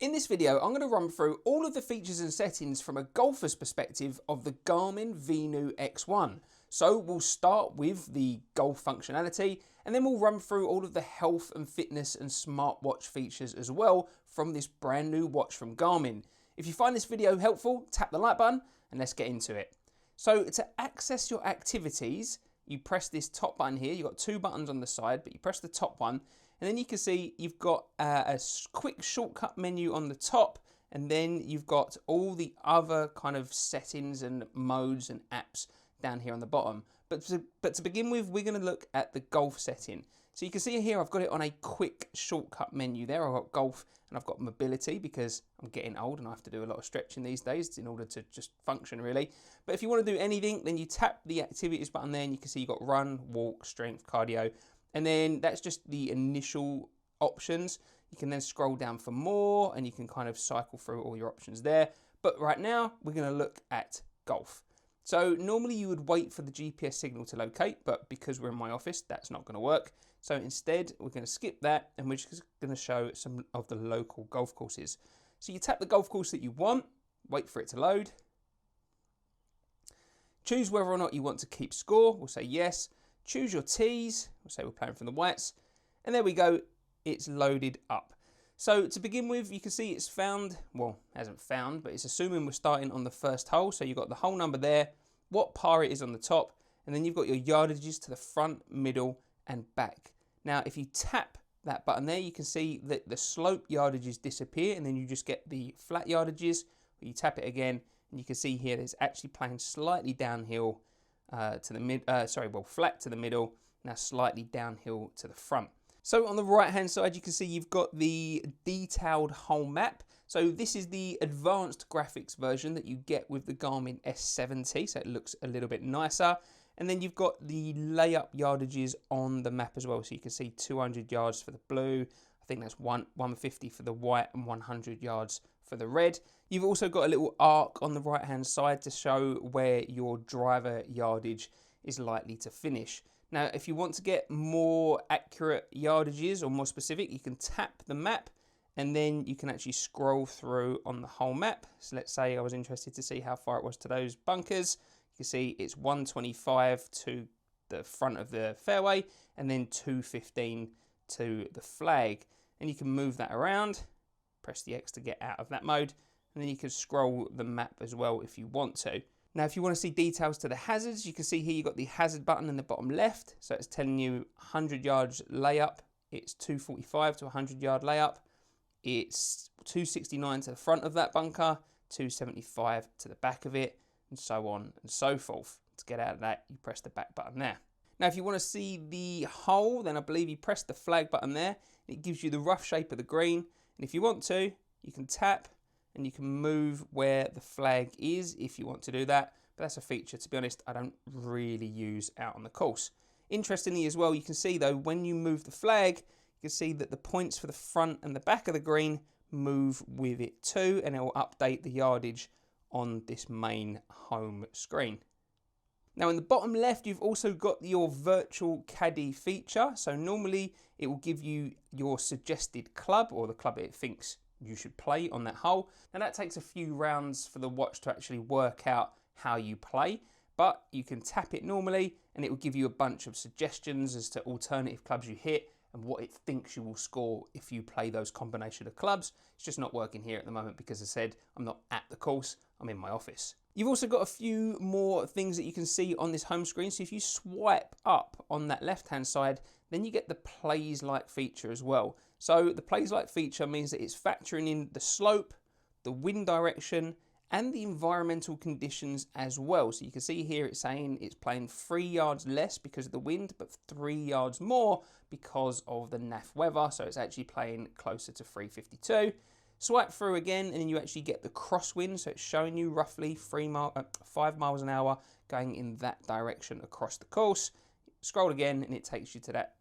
In this video, I'm going to run through all of the features and settings from a golfer's perspective of the Garmin Venu X1. So we'll start with the golf functionality, and then we'll run through all of the health and fitness and smartwatch features as well from this brand new watch from Garmin. If you find this video helpful, tap the like button and let's get into it. So to access your activities, you press this top button here. You've got two buttons on the side, but you press the top one, and then you can see you've got a quick shortcut menu on the top, and then you've got all the other kind of settings and modes and apps down here on the bottom. But to begin with, we're going to look at the golf setting. So you can see here I've got it on a quick shortcut menu there. I've got golf and I've got mobility because I'm getting old and I have to do a lot of stretching these days in order to just function really. But if you want to do anything, then you tap the activities button there and you can see you've got run, walk, strength, cardio. And then that's just the initial options. You can then scroll down for more and you can kind of cycle through all your options there. But right now we're going to look at golf. So normally you would wait for the GPS signal to locate, but because we're in my office, that's not going to work. So instead, we're going to skip that and we're just going to show some of the local golf courses. So you tap the golf course that you want, wait for it to load. Choose whether or not you want to keep score, we'll say yes. Choose your tees, we'll say we're playing from the whites. And there we go, it's loaded up. So to begin with, you can see it's found, well, hasn't found, but it's assuming we're starting on the first hole. So you've got the hole number there, what par it is on the top, and then you've got your yardages to the front, middle, and back. Now, if you tap that button there, you can see that the slope yardages disappear, and then you just get the flat yardages. You tap it again, and you can see here that it's actually playing slightly downhill to the flat to the middle, now slightly downhill to the front. So on the right hand side, you can see you've got the detailed hole map. So this is the advanced graphics version that you get with the Garmin S70. So it looks a little bit nicer. And then you've got the layup yardages on the map as well. So you can see 200 yards for the blue. I think that's 150 for the white and 100 yards for the red. You've also got a little arc on the right hand side to show where your driver yardage is likely to finish. Now, if you want to get more accurate yardages or more specific, you can tap the map and then you can actually scroll through on the whole map. So let's say I was interested to see how far it was to those bunkers. You can see it's 125 to the front of the fairway and then 215 to the flag. And you can move that around, press the X to get out of that mode, and then you can scroll the map as well if you want to. Now, if you want to see details to the hazards, you can see here you've got the hazard button in the bottom left. So it's telling you 100 yards layup. It's 245 to 100 yard layup. It's 269 to the front of that bunker, 275 to the back of it, and so on and so forth. To get out of that, you press the back button there. Now, if you want to see the hole, then I believe you press the flag button there. It gives you the rough shape of the green. And if you want to, you can tap and you can move where the flag is if you want to do that. But that's a feature, to be honest, I don't really use out on the course. Interestingly as well, you can see though, when you move the flag, you can see that the points for the front and the back of the green move with it too, and it will update the yardage on this main home screen. Now in the bottom left, you've also got your virtual caddy feature. So normally it will give you your suggested club or the club it thinks you should play on that hole. Now that takes a few rounds for the watch to actually work out how you play, but you can tap it normally and it will give you a bunch of suggestions as to alternative clubs you hit and what it thinks you will score if you play those combination of clubs. It's just not working here at the moment because as I said, I'm not at the course, I'm in my office. You've also got a few more things that you can see on this home screen. So if you swipe up on that left-hand side, then you get the plays like feature as well. So the plays like feature means that it's factoring in the slope, the wind direction, and the environmental conditions as well. So you can see here it's saying it's playing 3 yards less because of the wind, but 3 yards more because of the NAF weather. So it's actually playing closer to 352. Swipe through again and then you actually get the crosswind, so it's showing you roughly 5 miles an hour going in that direction across the course. Scroll again and it takes you to that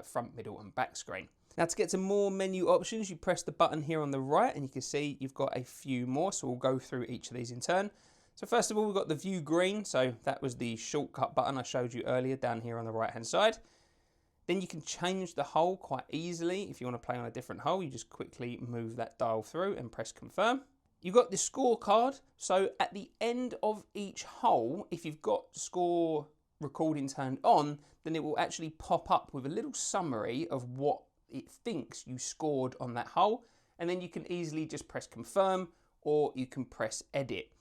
front, middle and back screen. Now to get to more menu options, you press the button here on the right and you can see you've got a few more, so we'll go through each of these in turn. So first of all, we've got the view green, so that was the shortcut button I showed you earlier down here on the right hand side. Then you can change the hole quite easily. If you want to play on a different hole, you just quickly move that dial through and press confirm. You've got the scorecard. So at the end of each hole, if you've got score recording turned on, then it will actually pop up with a little summary of what it thinks you scored on that hole. And then you can easily just press confirm, or you can press edit.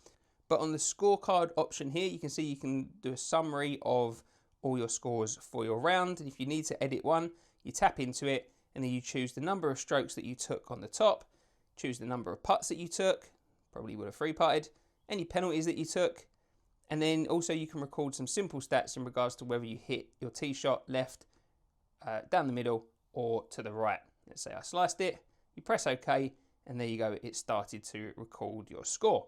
But on the scorecard option here, you can see you can do a summary of all your scores for your round. And if you need to edit one, you tap into it and then you choose the number of strokes that you took on the top, choose the number of putts that you took, probably would have free putted, any penalties that you took. And then also you can record some simple stats in regards to whether you hit your tee shot left, down the middle, or to the right. Let's say I sliced it, you press OK, and there you go, it started to record your score.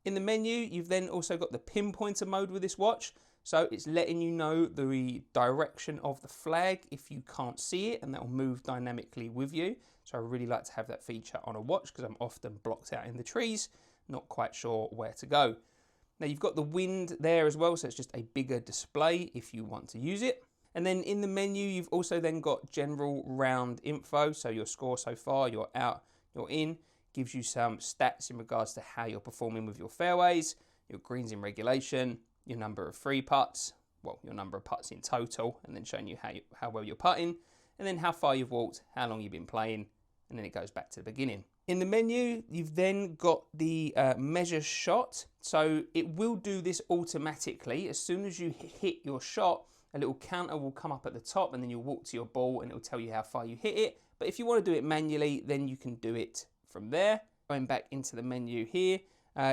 In the menu, you've then also got the pinpointer mode with this watch. So it's letting you know the direction of the flag if you can't see it, and that will move dynamically with you. So I really like to have that feature on a watch because I'm often blocked out in the trees, not quite sure where to go. Now you've got the wind there as well, so it's just a bigger display if you want to use it. And then in the menu, you've also then got general round info. So your score so far, you're out, you're in, gives you some stats in regards to how you're performing with your fairways, your greens in regulation, your number of free putts, well, your number of putts in total, and then showing you how well you're putting, and then how far you've walked, how long you've been playing, and then it goes back to the beginning. In the menu, you've then got the measure shot. So it will do this automatically. As soon as you hit your shot, a little counter will come up at the top, and then you'll walk to your ball and it'll tell you how far you hit it. But if you want to do it manually, then you can do it from there. Going back into the menu here,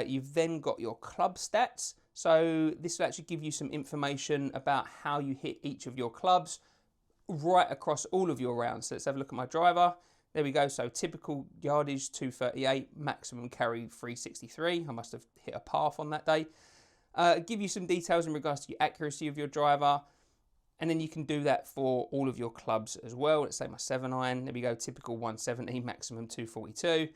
you've then got your club stats. So this will actually give you some information about how you hit each of your clubs right across all of your rounds. So let's have a look at my driver. There we go. So typical yardage 238, maximum carry 363. I must have hit a path on that day. Give you some details in regards to the accuracy of your driver. And then you can do that for all of your clubs as well. Let's say my 7-iron. There we go. Typical 170, maximum 242.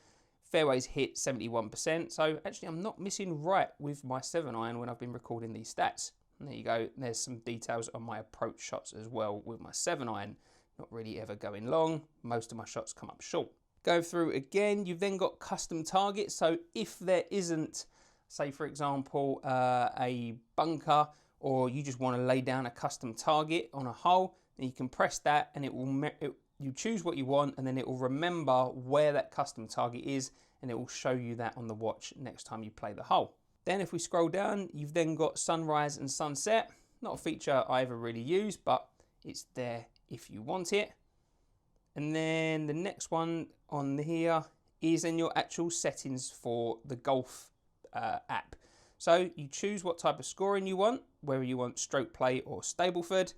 Fairways hit 71%. So actually I'm not missing right with my 7-iron when I've been recording these stats. And there you go. There's some details on my approach shots as well with my 7-iron. Not really ever going long. Most of my shots come up short. Go through again. You've then got custom targets. So if there isn't, say for example, a bunker, or you just want to lay down a custom target on a hole, then you can press that and you choose what you want, and then it will remember where that custom target is, and it will show you that on the watch next time you play the hole. Then if we scroll down, you've then got sunrise and sunset. Not a feature I ever really use, but it's there if you want it. And then the next one on here is in your actual settings for the golf app. So you choose what type of scoring you want, whether you want stroke play or Stableford,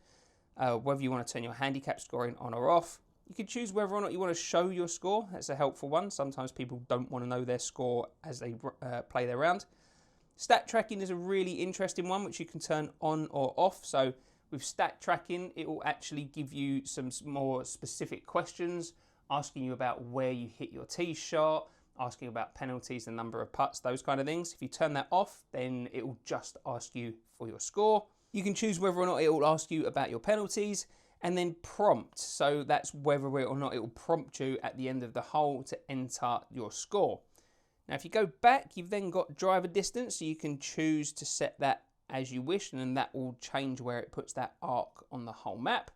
whether you want to turn your handicap scoring on or off. You can choose whether or not you want to show your score. That's a helpful one. Sometimes people don't want to know their score as they play their round. Stat tracking is a really interesting one, which you can turn on or off. So with stat tracking, it will actually give you some more specific questions, asking you about where you hit your tee shot, asking about penalties, the number of putts, those kind of things. If you turn that off, then it will just ask you for your score. You can choose whether or not it will ask you about your penalties, and then prompt. So that's whether or not it will prompt you at the end of the hole to enter your score. Now, if you go back, you've then got driver distance. So you can choose to set that as you wish, and then that will change where it puts that arc on the whole map.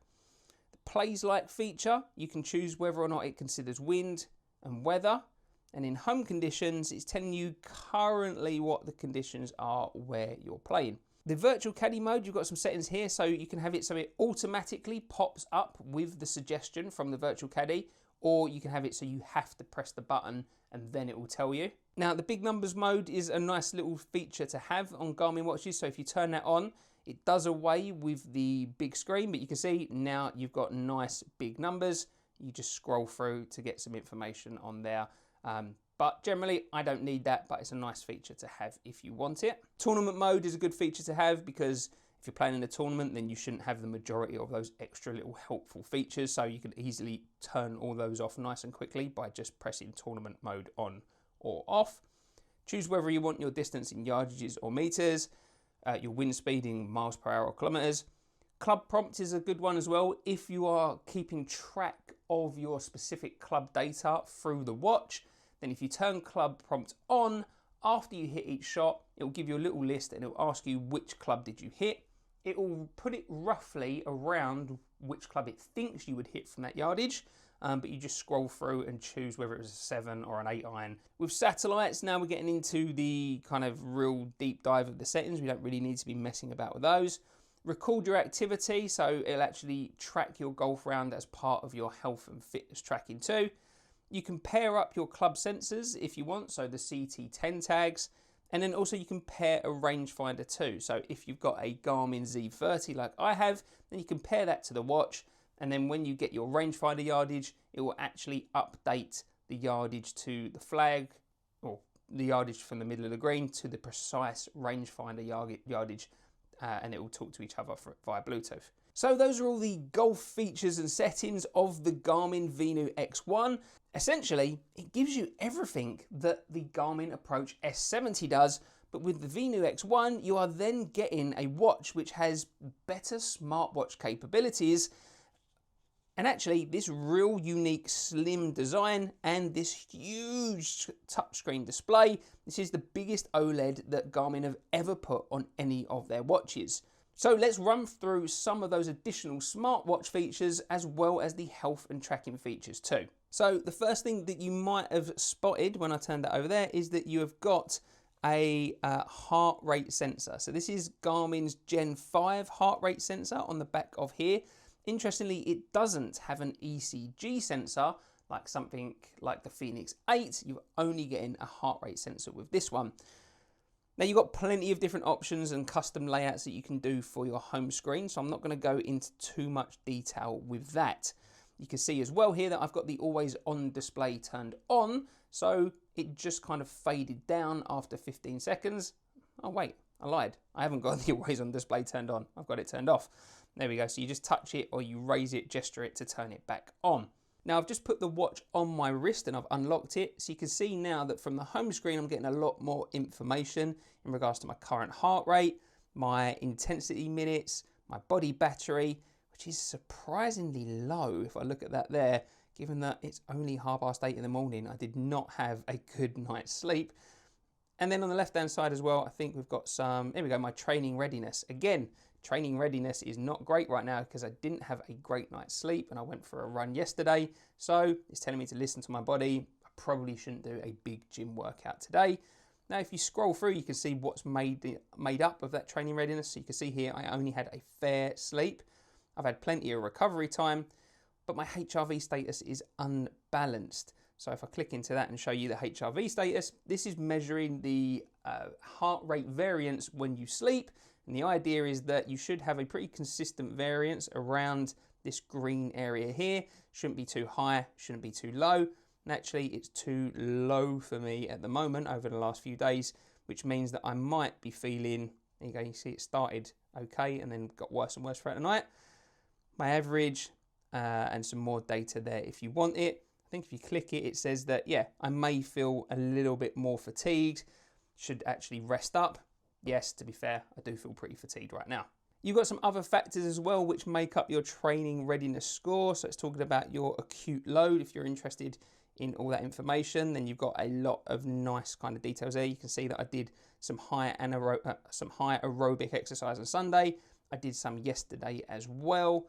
The plays like feature, you can choose whether or not it considers wind and weather. And in home conditions, it's telling you currently what the conditions are where you're playing. The virtual caddy mode, you've got some settings here, so you can have it so it automatically pops up with the suggestion from the virtual caddy, or you can have it so you have to press the button and then it will tell you. Now, the big numbers mode is a nice little feature to have on Garmin watches. So if you turn that on, it does away with the big screen, but you can see now you've got nice big numbers. You just scroll through to get some information on there. But generally, I don't need that, but it's a nice feature to have if you want it. Tournament mode is a good feature to have because if you're playing in a tournament, then you shouldn't have the majority of those extra little helpful features. So you can easily turn all those off nice and quickly by just pressing tournament mode on or off. Choose whether you want your distance in yardages or meters, your wind speed in miles per hour or kilometers, Club prompt is a good one as well. If you are keeping track of your specific club data through the watch, then if you turn club prompt on, after you hit each shot, it will give you a little list and it will ask you which club did you hit. It will put it roughly around which club it thinks you would hit from that yardage, but you just scroll through and choose whether it was a 7 or an 8 iron. With satellites, now we're getting into the kind of real deep dive of the settings. We don't really need to be messing about with those. Record your activity, so it'll actually track your golf round as part of your health and fitness tracking too. You can pair up your club sensors if you want, so the CT10 tags, and then also you can pair a rangefinder too. So if you've got a Garmin Z30 like I have, then you can pair that to the watch, and then when you get your rangefinder yardage, it will actually update the yardage to the flag, or the yardage from the middle of the green to the precise rangefinder yardage, and it will talk to each other via Bluetooth. So those are all the golf features and settings of the Garmin Venu X1. Essentially, it gives you everything that the Garmin Approach S70 does, but with the Venu X1, you are then getting a watch which has better smartwatch capabilities, and actually this real unique slim design and this huge touchscreen display. This is the biggest OLED that Garmin have ever put on any of their watches. So let's run through some of those additional smartwatch features as well as the health and tracking features too. So the first thing that you might have spotted when I turned that over there is that you have got a heart rate sensor. So this is Garmin's Gen 5 heart rate sensor on the back of here. Interestingly, it doesn't have an ECG sensor like something like the Fenix 8. You're only getting a heart rate sensor with this one. Now you've got plenty of different options and custom layouts that you can do for your home screen, so I'm not going to go into too much detail with that. You can see as well here that I've got the always on display turned on, so it just kind of faded down after 15 seconds. Oh wait, I lied. I haven't got the always on display turned on. I've got it turned off. There we go. So you just touch it or you raise it, gesture it to turn it back on. Now I've just put the watch on my wrist and I've unlocked it. So you can see now that from the home screen, I'm getting a lot more information in regards to my current heart rate, my intensity minutes, my body battery, which is surprisingly low if I look at that there, given that it's only 8:30 in the morning. I did not have a good night's sleep. And then on the left-hand side as well, I think we've got some, there we go, my training readiness. Again, training readiness is not great right now because I didn't have a great night's sleep and I went for a run yesterday. So it's telling me to listen to my body. I probably shouldn't do a big gym workout today. Now, if you scroll through, you can see what's made up of that training readiness. So you can see here, I only had a fair sleep. I've had plenty of recovery time, but my HRV status is unbalanced. So if I click into that and show you the HRV status, this is measuring the heart rate variance when you sleep. And the idea is that you should have a pretty consistent variance around this green area here. Shouldn't be too high, shouldn't be too low. And actually it's too low for me at the moment over the last few days, which means that I might be feeling, there you go, you see it started okay and then got worse and worse throughout the night. My average and some more data there if you want it. I think if you click it, it says that, yeah, I may feel a little bit more fatigued, should actually rest up. Yes, to be fair, I do feel pretty fatigued right now. You've got some other factors as well which make up your training readiness score. So it's talking about your acute load. If you're interested in all that information, then you've got a lot of nice kind of details there. You can see that I did some high aerobic exercise on Sunday. I did some yesterday as well.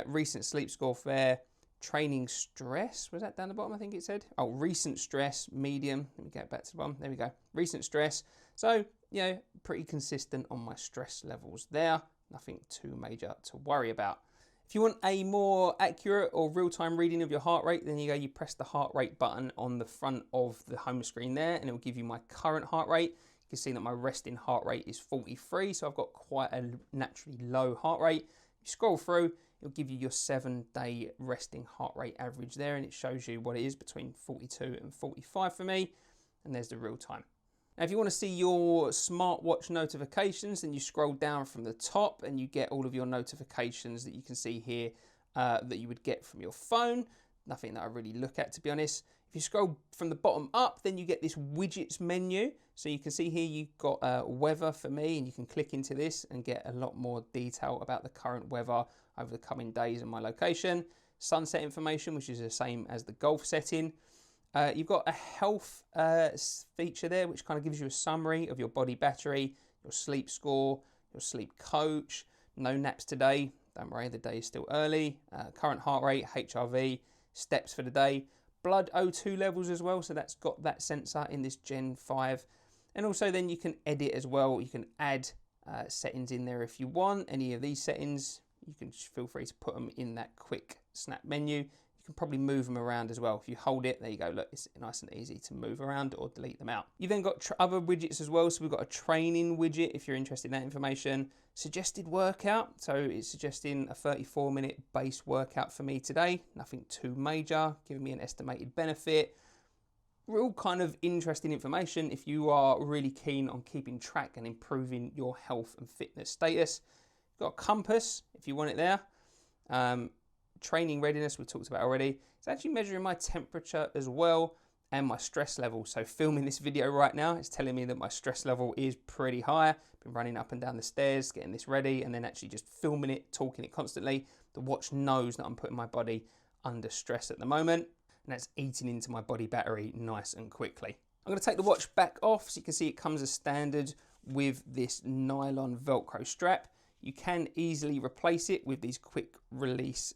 Recent sleep score there. Training stress, was that down the bottom? I think it said. Oh, recent stress, medium. Let me get back to the bottom. There we go. Recent stress. So, you know, pretty consistent on my stress levels there. Nothing too major to worry about. If you want a more accurate or real-time reading of your heart rate, then you press the heart rate button on the front of the home screen there, and it will give you my current heart rate. You can see that my resting heart rate is 43, so I've got quite a naturally low heart rate. If you scroll through, it'll give you your 7-day resting heart rate average there, and it shows you what it is between 42 and 45 for me, and there's the real time. Now, if you want to see your smartwatch notifications, then you scroll down from the top and you get all of your notifications that you can see here that you would get from your phone. Nothing that I really look at, to be honest. If you scroll from the bottom up, then you get this widgets menu. So you can see here you've got weather for me, and you can click into this and get a lot more detail about the current weather over the coming days and my location. Sunset information, which is the same as the golf setting. You've got a health feature there, which kind of gives you a summary of your body battery, your sleep score, your sleep coach. No naps today. Don't worry, the day is still early. Current heart rate, HRV, steps for the day. Blood O2 levels as well, so that's got that sensor in this Gen 5. And also then you can edit as well. You can add settings in there if you want. Any of these settings, you can feel free to put them in that quick snap menu. You can probably move them around as well. If you hold it, there you go, look, it's nice and easy to move around or delete them out. You've then got other widgets as well. So we've got a training widget if you're interested in that information. Suggested workout, so it's suggesting a 34-minute base workout for me today. Nothing too major, giving me an estimated benefit. Real kind of interesting information if you are really keen on keeping track and improving your health and fitness status. You've got a compass if you want it there. Training readiness we talked about already. It's actually measuring my temperature as well and my stress level. So filming this video right now, it's telling me that my stress level is pretty high. Been running up and down the stairs, getting this ready, and then actually just filming it, talking it constantly. The watch knows that I'm putting my body under stress at the moment, and that's eating into my body battery nice and quickly. I'm gonna take the watch back off, so you can see it comes as standard with this nylon Velcro strap. You can easily replace it with these quick release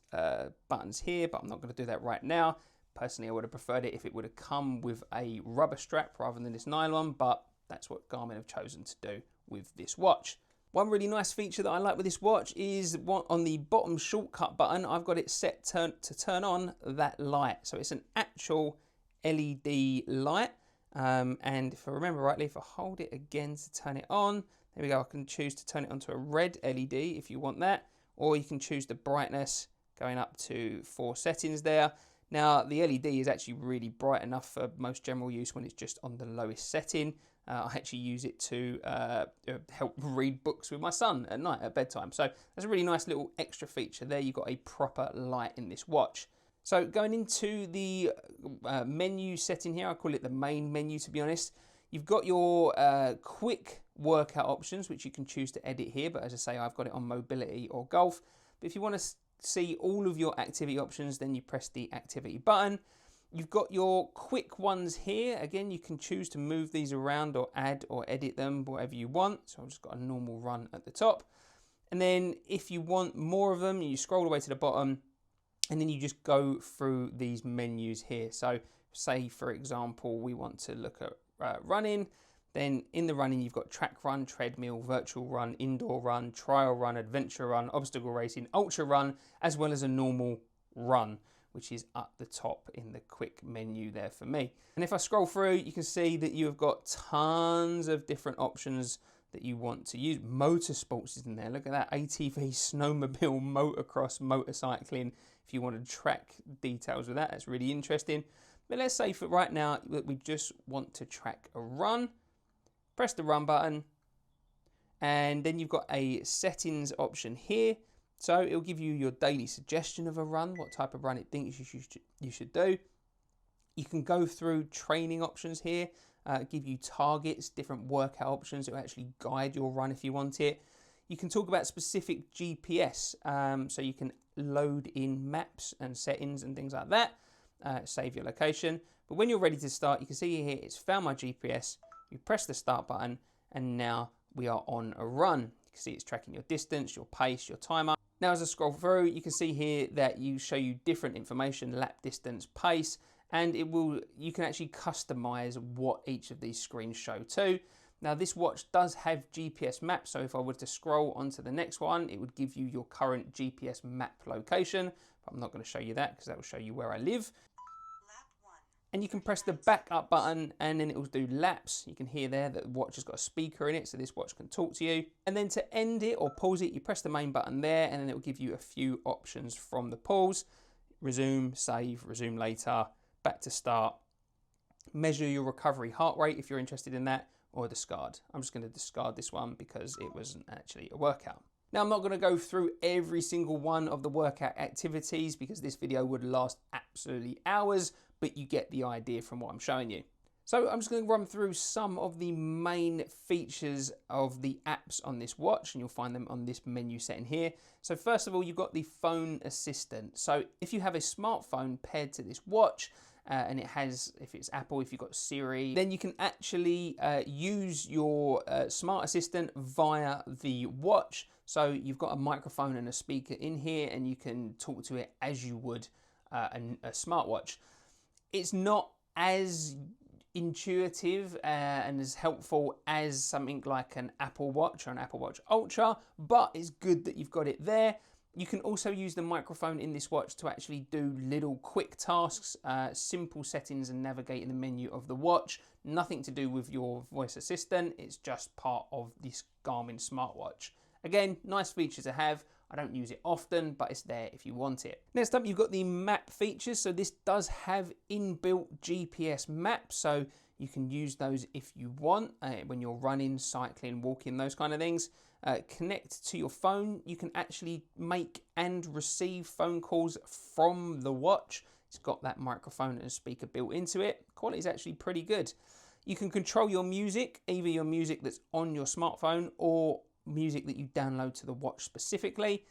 buttons here, but I'm not gonna do that right now. Personally, I would have preferred it if it would have come with a rubber strap rather than this nylon, but that's what Garmin have chosen to do with this watch. One really nice feature that I like with this watch is on the bottom shortcut button, I've got it set to turn on that light. So it's an actual LED light. And if I remember rightly, if I hold it again to turn it on, there we go, I can choose to turn it onto a red LED if you want that, or you can choose the brightness going up to 4 settings there. Now, the LED is actually really bright enough for most general use when it's just on the lowest setting. I actually use it to help read books with my son at night at bedtime. So that's a really nice little extra feature there. You've got a proper light in this watch. So going into the menu setting here, I call it the main menu to be honest. You've got your quick workout options, which you can choose to edit here. But as I say, I've got it on mobility or golf. But if you want to see all of your activity options, then you press the activity button. You've got your quick ones here. Again, you can choose to move these around or add or edit them, whatever you want. So I've just got a normal run at the top. And then if you want more of them, you scroll all the way to the bottom and then you just go through these menus here. So say, for example, we want to look at running. Then in the running, you've got track run, treadmill, virtual run, indoor run, trial run, adventure run, obstacle racing, ultra run, as well as a normal run, which is up the top in the quick menu there for me. And if I scroll through, you can see that you've got tons of different options that you want to use. Motorsports is in there. Look at that, ATV, snowmobile, motocross, motorcycling. If you want to track details with that, that's really interesting. But let's say for right now that we just want to track a run. Press the run button, and then you've got a settings option here. So it'll give you your daily suggestion of a run, what type of run it thinks you should do. You can go through training options here, give you targets, different workout options. It will actually guide your run if you want it. You can talk about specific GPS, so you can load in maps and settings and things like that, save your location. But when you're ready to start, you can see here it's found my GPS. You press the start button and now we are on a run. You can see it's tracking your distance, your pace, your timer. Now as I scroll through, you can see here that you show you different information, lap distance, pace, and you can actually customize what each of these screens show too. Now this watch does have GPS maps, so if I were to scroll onto the next one, it would give you your current GPS map location, but I'm not going to show you that because that will show you where I live. And you can press the back up button and then it will do laps. You can hear there that the watch has got a speaker in it, so this watch can talk to you. And then to end it or pause it, you press the main button there and then it will give you a few options from the pause. Resume, save, resume later, back to start. Measure your recovery heart rate if you're interested in that, or discard. I'm just going to discard this one because it wasn't actually a workout. Now, I'm not going to go through every single one of the workout activities because this video would last absolutely hours, but you get the idea from what I'm showing you. So I'm just going to run through some of the main features of the apps on this watch, and you'll find them on this menu setting here. So first of all, you've got the phone assistant. So if you have a smartphone paired to this watch, and it has, if it's Apple, if you've got Siri, then you can actually use your smart assistant via the watch. So you've got a microphone and a speaker in here, and you can talk to it as you would a smartwatch. It's not as intuitive and as helpful as something like an Apple Watch or an Apple Watch Ultra, but it's good that you've got it there. You can also use the microphone in this watch to actually do little quick tasks, simple settings and navigating the menu of the watch. Nothing to do with your voice assistant, it's just part of this Garmin smartwatch. Again, nice feature to have. I don't use it often, but it's there if you want it. Next up, you've got the map features. So this does have inbuilt GPS maps, so you can use those if you want when you're running, cycling, walking, those kind of things. Connect to your phone. You can actually make and receive phone calls from the watch. It's got that microphone and speaker built into it. Quality is actually pretty good. You can control your music, either your music that's on your smartphone or music that you download to the watch specifically.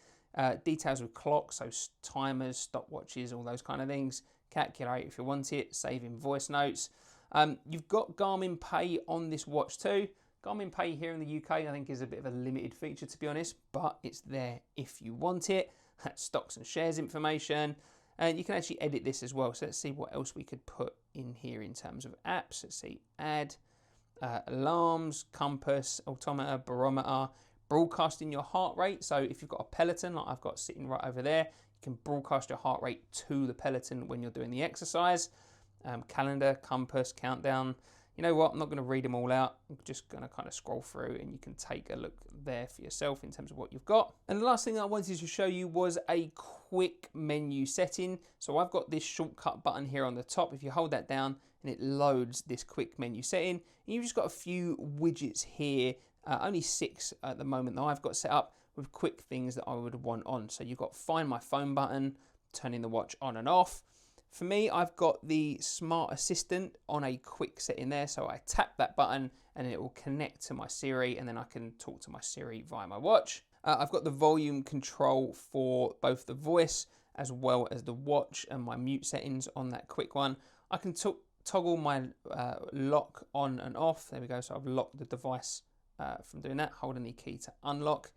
Details with clocks, so timers, stopwatches, all those kind of things. Calculate if you want it, saving voice notes. You've got Garmin Pay on this watch too. Garmin Pay here in the UK I think is a bit of a limited feature, to be honest, but it's there if you want it. Stocks and shares information, and you can actually edit this as well. So let's see what else we could put in here in terms of apps. Let's see, add alarms, compass, altimeter, barometer, broadcasting your heart rate. So if you've got a Peloton like I've got sitting right over there, you can broadcast your heart rate to the Peloton when you're doing the exercise. Calendar, compass, countdown. You know what, I'm not going to read them all out. I'm just going to kind of scroll through and you can take a look there for yourself in terms of what you've got. And the last thing I wanted to show you was a quick menu setting. So I've got this shortcut button here on the top. If you hold that down and it loads this quick menu setting, and you've just got a few widgets here, only 6 at the moment that I've got set up with quick things that I would want on. So you've got Find My Phone button, turning the watch on and off. For me, I've got the Smart Assistant on a quick setting there, so I tap that button and it will connect to my Siri, and then I can talk to my Siri via my watch. I've got the volume control for both the voice as well as the watch, and my mute settings on that quick one. I can toggle my lock on and off. There we go, so I've locked the device from doing that, holding the key to unlock.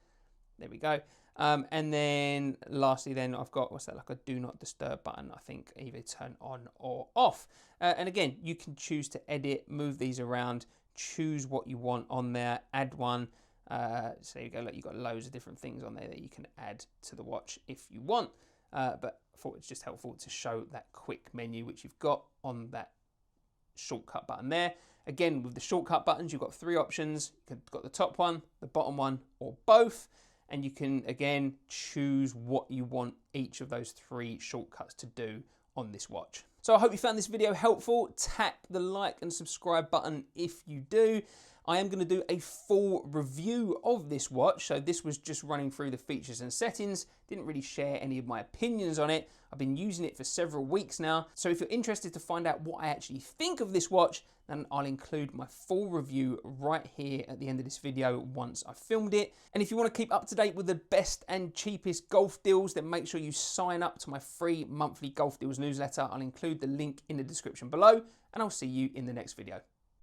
There we go. And then lastly then I've got, what's that, like a do not disturb button, I think, either turn on or off. And again, you can choose to edit, move these around, choose what you want on there, add one. So you go, look, you've got loads of different things on there that you can add to the watch if you want. But I thought it's just helpful to show that quick menu, which you've got on that shortcut button there. Again, with the shortcut buttons, you've got 3 options. You've got the top one, the bottom one, or both. And you can, again, choose what you want each of those 3 shortcuts to do on this watch. So I hope you found this video helpful. Tap the like and subscribe button if you do. I am going to do a full review of this watch. So this was just running through the features and settings. Didn't really share any of my opinions on it. I've been using it for several weeks now. So if you're interested to find out what I actually think of this watch, then I'll include my full review right here at the end of this video once I've filmed it. And if you want to keep up to date with the best and cheapest golf deals, then make sure you sign up to my free monthly golf deals newsletter. I'll include the link in the description below, and I'll see you in the next video.